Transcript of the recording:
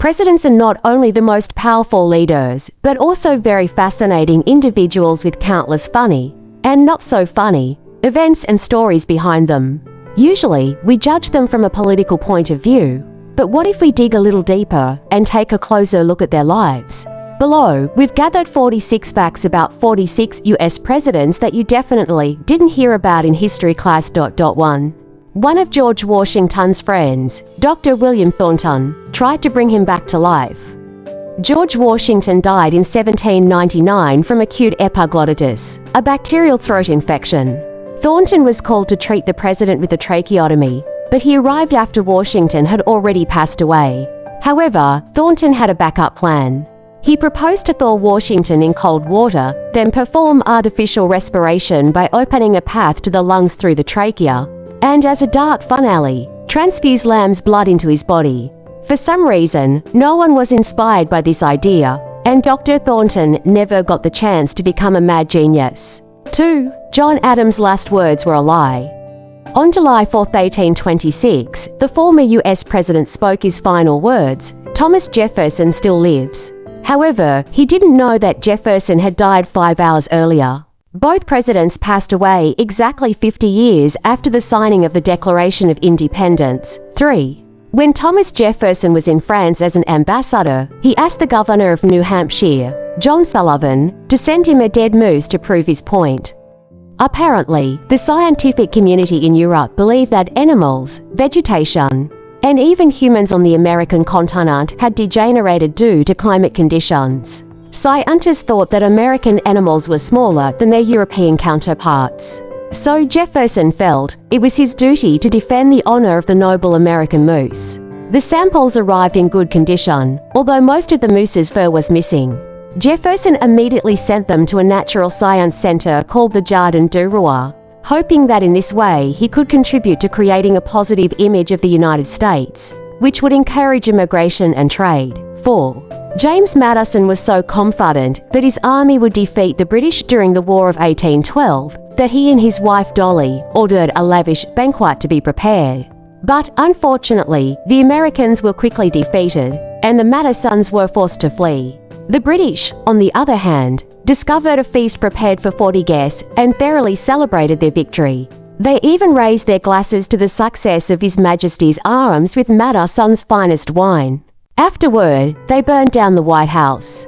Presidents are not only the most powerful leaders, but also very fascinating individuals with countless funny, and not so funny, events and stories behind them. Usually, we judge them from a political point of view, but what if we dig a little deeper and take a closer look at their lives? Below, we've gathered 46 facts about 46 US presidents that you definitely didn't hear about in history class. 1. One of George Washington's friends, Dr. William Thornton, tried to bring him back to life. George Washington died in 1799 from acute epiglottitis, a bacterial throat infection. Thornton was called to treat the president with a tracheotomy, but he arrived after Washington had already passed away. However, Thornton had a backup plan. He proposed to thaw Washington in cold water, then perform artificial respiration by opening a path to the lungs through the trachea, and as a dark finale, transfuse lamb's blood into his body. For some reason, no one was inspired by this idea, and Dr. Thornton never got the chance to become a mad genius. 2. John Adams' last words were a lie. On July 4, 1826, the former US president spoke his final words. Thomas Jefferson still lives. However, he didn't know that Jefferson had died 5 hours earlier. Both presidents passed away exactly 50 years after the signing of the Declaration of Independence. 3. When Thomas Jefferson was in France as an ambassador, he asked the governor of New Hampshire, John Sullivan, to send him a dead moose to prove his point. Apparently, the scientific community in Europe believed that animals, vegetation, and even humans on the American continent had degenerated due to climate conditions. Scientists thought that American animals were smaller than their European counterparts. So Jefferson felt it was his duty to defend the honor of the noble American moose. The samples arrived in good condition, although most of the moose's fur was missing. Jefferson immediately sent them to a natural science center called the Jardin du Roi, hoping that in this way he could contribute to creating a positive image of the United States, which would encourage immigration and trade. 4. James Madison was so confident that his army would defeat the British during the War of 1812 that he and his wife Dolly ordered a lavish banquet to be prepared. But unfortunately, the Americans were quickly defeated, and the Madisons were forced to flee. The British, on the other hand, discovered a feast prepared for 40 guests and thoroughly celebrated their victory. They even raised their glasses to the success of His Majesty's arms with Madison's finest wine. Afterward, they burned down the White House.